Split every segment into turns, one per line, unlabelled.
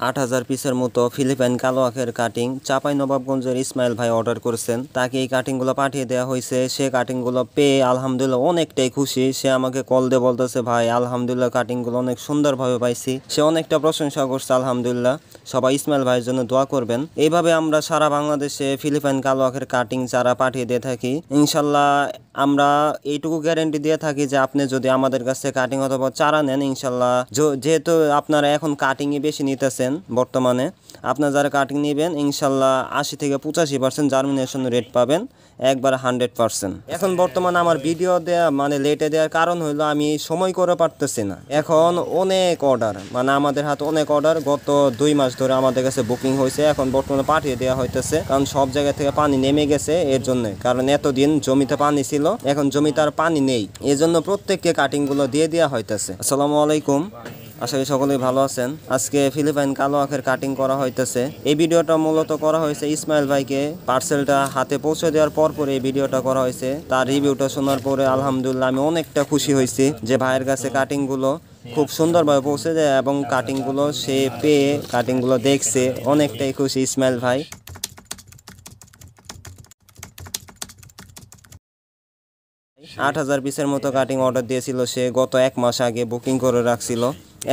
৮,০০০ পিসের মতো ফিলিপাইন কালো আখের কাটিং চাঁপাইনবাবগঞ্জের ইসমাইল ভাই অর্ডার করেছেন। তাকে এই কাটিংগুলো পাঠিয়ে দেওয়া হয়েছে। সে কাটিংগুলো পেয়ে আলহামদুলিল্লাহ অনেকটাই খুশি। সে আমাকে কল দিয়ে বলতেছে, ভাই আলহামদুলিল্লাহ কাটিংগুলো অনেক সুন্দরভাবে পাইছি। সে অনেকটা প্রশংসা করছে আলহামদুলিল্লাহ। সবাই ইসমাইল ভাইয়ের জন্য দোয়া করবেন। এইভাবে আমরা সারা বাংলাদেশে ফিলিপাইন কালো আখের কাটিং চারা পাঠিয়ে দিয়ে থাকি। ইনশাল্লাহ আমরা এইটুকু গ্যারেন্টি দিয়ে থাকি যে আপনি যদি আমাদের কাছে কাটিং অথবা চারা নেন, ইনশাল্লাহ যেহেতু আপনারা এখন কাটিংই বেশি নিতেছেন বর্তমানে, আপনারা যারা কাটিং নেবেন ইনশাল্লাহ ৮০ থেকে ৮৫% জার্মিনেশন রেট পাবেন, একবার 100%। এখন বর্তমানে আমার ভিডিও দেয়া লেটে দেওয়ার কারণ হলো আমি সময় করে পারতেছি না। এখন অনেক অর্ডার, আমাদের হাতে অনেক অর্ডার, গত 2 মাস ধরে আমাদের কাছে বুকিং হয়েছে। এখন বর্তমানে পাঠিয়ে দেওয়া হইতেছে, কারণ সব জায়গা থেকে পানি নেমে গেছে। এর জন্য, কারণ এতদিন জমিতে পানি ছিল, এখন জমিতে আর পানি নেই, এই জন্য প্রত্যেককে কাটিংগুলো দিয়ে দেওয়া হইতেছে। আসসালামু আলাইকুম, আশা করি সকলেই ভালো আছেন। আজকে ফিলিপাইন কালো আখের কাটিং করা হইতেছে। এই ভিডিওটা মূলত করা হয়েছে ইসমাইল ভাইকে পার্সেলটা হাতে পৌঁছে দেওয়ার পর এই ভিডিওটা করা হয়েছে। তার রিভিউটা শোনার পরে আলহামদুলিল্লাহ আমি অনেকটা খুশি হয়েছি যে ভাইয়ের কাছে কাটিংগুলো খুব সুন্দরভাবে পৌঁছে দেয় এবং কাটিংগুলো সে পেয়ে কাটিংগুলো দেখছে, অনেকটাই খুশি ইসমাইল ভাই। ৮,০০০ পিসের মতো কাটিং অর্ডার দিয়েছিল সে, গত 1 মাস আগে বুকিং করে রাখছিল।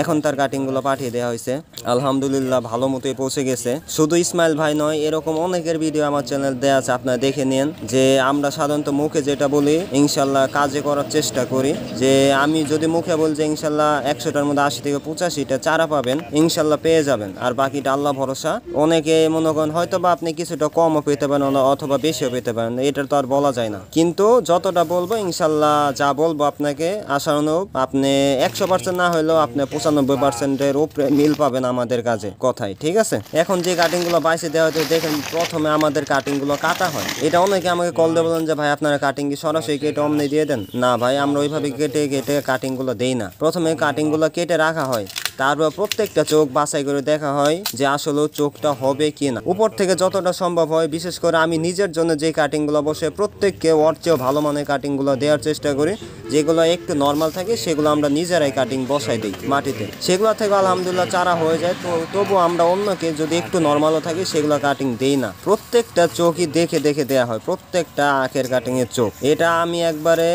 এখন তার কাটিংগুলো পাঠিয়ে দেওয়া হয়েছে, আলহামদুলিল্লাহ ভালো মতোই পৌঁছে গেছে। শুধু ইসমাইল ভাই নয়, এরকম অনেকের ভিডিও আমার চ্যানেল দেওয়া আছে, আপনারা দেখে নিন। যে আমরা সাধারণত মুখে যেটা বলি ইনশাল্লাহ কাজে করার চেষ্টা করি। যে আমি যদি মুখে বলি যে ইনশাল্লাহ 100টার মধ্যে 80 থেকে 85টা চারা পাবেন, ইনশাল্লাহ পেয়ে যাবেন, আর বাকিটা আল্লাহ ভরসা। অনেকে মনে করেন হয়তো বা আপনি কিছুটা কমও পেতে পারেন অথবা বেশিও পেতে পারেন, এটা তো আর বলা যায় না। কিন্তু যতটা বলবো ইনশাল্লাহ, যা বলবো আপনাকে আশানুরূপ আপনি 100% না হলেও আপনি 95%-এর উপরে মিল পাবেন আমাদের কাজে কথায়, ঠিক আছে। এখন যে কাটিংগুলো বাইসে দেওয়া হচ্ছে, দেখেন প্রথমে আমাদের কাটিংগুলো কাটা হয়। এটা অনেকে আমাকে কল দিয়ে বলেন যে ভাই আপনারা কাটিং কি সরাসরি কেটে অমনি দিয়ে দেন? না ভাই, আমরা ওইভাবে কেটে কাটিংগুলো দেই না। প্রথমে কাটিংগুলো কেটে রাখা হয়, তারপর প্রত্যেকটা চোখ বাছাই করে দেখা হয় যে আসলে চোখটা হবে কি না। উপর থেকে যতটা সম্ভব হয়, বিশেষ করে আমি নিজের জন্য যে কাটিংগুলো বসে প্রত্যেককে ওর চেয়েও ভালো মানের কাটিংগুলো দেওয়ার চেষ্টা করি। যেগুলো একটু নর্মাল থাকে সেগুলো আমরা নিজেরাই কাটিং বসাই দিই মাটিতে, সেগুলো থেকে আলহামদুলিল্লাহ চারা হয়ে যায়। তো তবু আমরা অন্যকে যদি একটু নর্মালও থাকে সেগুলো কাটিং দেই না। প্রত্যেকটা চোখই দেখে দেখে দেওয়া হয়, প্রত্যেকটা আখের কাটিংয়ের চোখ। এটা আমি একবারে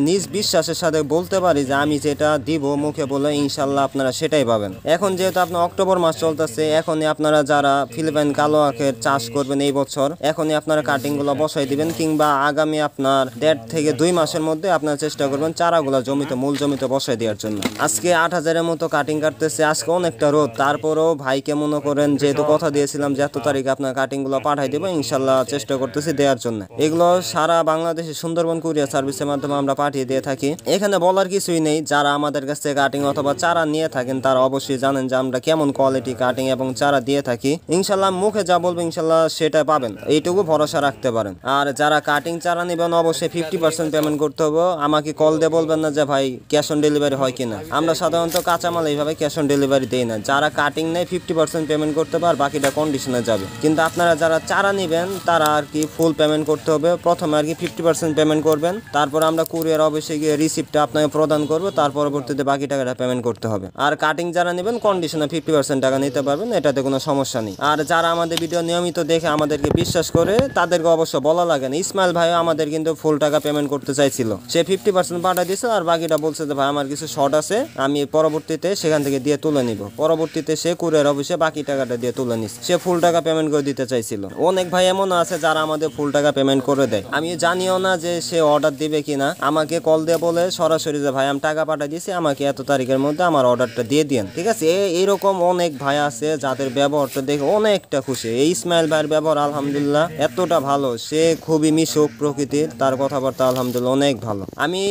নিজ বিশ্বাসের সাথে বলতে পারি যে আমি যেটা দিব মুখে বলে ইনশাল্লাহ আপনারা সেটাই পাবেন। এখন যেহেতু আপনার অক্টোবর মাস চলতেছে, এখনই আপনারা যারা ফিলিপাইন কালো আখের চাষ করবেন এই বছর, এখনই আপনারা কাটিংগুলো বসাই দিবেন, কিংবা আগামী আপনার 1.5 থেকে 2 মাসের মধ্যে আপনারা চেষ্টা করবেন চারাগুলো জমিতে, মূল জমিতে বসাই দেওয়ার জন্য। আজকে 8,000-এর মতো কাটিং কাটতেছে। আজকে অনেকটা রোদ, তারপরেও ভাইকে মনে করেন যেহেতু কথা দিয়েছিলাম যে এত তারিখে আপনার কাটিংগুলো পাঠাই দেবো, ইনশাল্লাহ চেষ্টা করতেছি দেওয়ার জন্য। এগুলো সারা বাংলাদেশে সুন্দরবন কুরিয়ার সার্ভিসের মাধ্যমে আমরা পাঠিয়ে দিয়ে থাকি। এখানে বলার কিছুই নেই, যারা আমাদের কাছ থেকে কাটিং অথবা চারা নিয়ে থাকেন তারা অবশ্যই জানেন যে আমরা কেমন কোয়ালিটি কাটিং এবং চারা দিয়ে থাকি। ইনশাল্লাহ মুখে যা বলবো ইনশাল্লাহ সেটা পাবেন, এইটুকু ভরসা রাখতে পারেন। আর যারা কাটিং চারা নেবেন অবশ্যই 50% পেমেন্ট করতে হবে। আমাকে কল দিয়ে বলবেন না যে ভাই ক্যাশ অন ডেলিভারি হয় কিনা। আমরা সাধারণত কাঁচামাল এইভাবে ক্যাশ অন ডেলিভারি দেই না। যারা কাটিং নেয় 50% পেমেন্ট করতে হবে, আর বাকিটা কন্ডিশনে যাবে। কিন্তু আপনারা যারা চারা নেবেন তারা আর কি ফুল পেমেন্ট করতে হবে। প্রথমে আর কি 50% পেমেন্ট করবেন, তারপর আমরা কুরিয়ার অফিসে গিয়ে রিসিপ্টটা আপনাকে প্রদান করবো, তার পরবর্তীতে বাকি টাকাটা পেমেন্ট করতে হবে। আর কাটিং যারা নেবেন কন্ডিশনে 50% টাকা নিতে পারবেন, এটাতে কোনো সমস্যা নেই। আর যারা আমাদের ভিডিও নিয়মিত দেখে আমাদেরকে বিশ্বাস করে তাদেরকে অবশ্য বলা লাগে না। ইসমাইল ভাই আমাদের কিন্তু ফুল টাকা পেমেন্ট করতে চাইছিল, সে 50% পাঠিয়ে দিয়েছে, আর বাকিটা বলছে যে ভাই আমার কিছু শর্ট আছে, আমি পরবর্তীতে সেখান থেকে দিয়ে তুলে নিব। পরবর্তীতে সে কুরিয়ার অফিসে বাকি টাকাটা দিয়ে তুলে নিচ্ছে। সে ফুল টাকা পেমেন্ট করে দিতে চাইছিল। অনেক ভাই এমন আছে যারা আমাদের ফুল টাকা পেমেন্ট করে দেয়, আমি জানিও না যে সে অর্ডার দিবে কিনা। আমাকে কল দিয়ে বলে সরাসরি যে ভাই আমি টাকা পাঠিয়ে দিয়েছি, আমাকে এত তারিখের মধ্যে আমার অর্ডারটা দিয়ে দিন, ঠিক আছে। এইরকম অনেক ভাই আছে যাদের ব্যবহারটা দেখে অনেকটা খুশি। এই ইসমাইল ভাইয়ের ব্যবহার আলহামদুলিল্লাহ এতটা ভালো, সে খুবই মিশুক প্রকৃতির, তার কথাবার্তা আলহামদুলিল্লাহ অনেক ভালো। আমি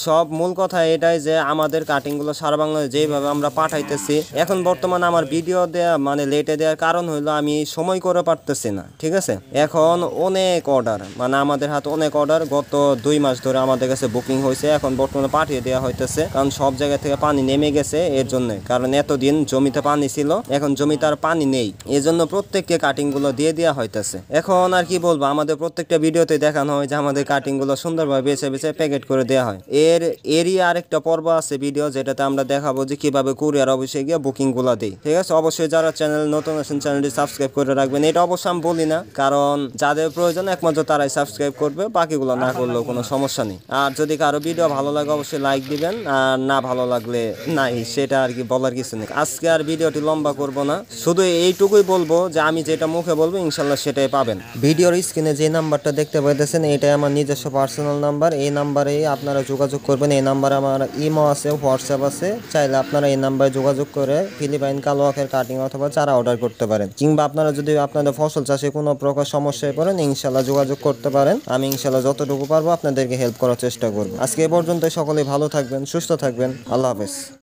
সব মূল কথা এটাই যে আমাদের কাটিংগুলো সারা বাংলাদেশে যেভাবে আমরা পাঠাইতেছি, এখন বর্তমানে আমার ভিডিও দেওয়া লেটে দেওয়ার কারণ হলো আমি সময় করে পারতেছি না, ঠিক আছে। এখন অনেক অর্ডার, আমাদের হাতে অনেক অর্ডার, গত 2 মাস ধরে আমাদের কাছে বুকিং হয়েছে, এখন বর্তমানে পাঠিয়ে দেওয়া হইতেছে, কারণ সব জায়গা থেকে পানি নেমে গেছে এর জন্য। কারণ এতদিন জমিতে পানি ছিল, এখন জমিতে আর পানি নেই, এই জন্য প্রত্যেককে কাটিং গুলো দিয়ে দেওয়া হইতেছে। এখন আর কি বলবো, আমাদের প্রত্যেকটা ভিডিওতে দেখানো হয় যে আমাদের কাটিং গুলো সুন্দরভাবে বেছে বেছে প্যাকেট করে দেওয়া হয়। এরই আরেকটা পর্ব আছে ভিডিও, যেটাতে আমরা দেখাবো যে কিভাবে কুরিয়ার অফিসে গিয়ে বুকিং গুলা দিই। ঠিক আছে, অবশ্যই যারা চ্যানেল নতুন আছেন চ্যানেলটি সাবস্ক্রাইব করে রাখবেন। এটা অবশ্যই আমি বলি না, কারণ যাদের প্রয়োজন একমাত্র তারাই সাবস্ক্রাইব করবে, বাকিগুলো না করলেও কোনো সমস্যা নেই। আর যদি কারো ভিডিও ভালো লাগে অবশ্যই লাইক দিবেন, আর না ভালো লাগলে নাই, সেটা আর কি বলার কিছু নেই। আজকে আর ভিডিওটি লম্বা করব না, শুধু এইটুকুই বলবো যে আমি যেটা মুখে বলবো ইনশাল্লাহ সেটাই পাবেন। ভিডিওর স্ক্রিনে যে নাম্বারটা দেখতে পাইতেছেন এটাই আমার নিজস্ব পার্সোনাল নাম্বার, এই নাম্বারেই আপনারা যোগাযোগ করবেন। এই নাম্বারে আমার ইমো আছে, হোয়াটসঅ্যাপ আছে, চাইলে আপনারা এই নাম্বারে যোগাযোগ করে ফিলিপাইন কালো আখের কাটিং অথবা চারা অর্ডার করতে পারেন। কিংবা আপনারা যদি আপনাদের ফসল চাষে কোনো প্রকার সমস্যায় পড়েন ইনশাল্লাহ যোগাযোগ করতে পারেন, আমি ইনশাল্লাহ যতটুকু পারবো আপনাদেরকে হেল্প করার চেষ্টা করবো। আজকে এ পর্যন্ত সকলেই ভালো থাকবেন, সুস্থ থাকবেন, আল্লাহ হাফেজ।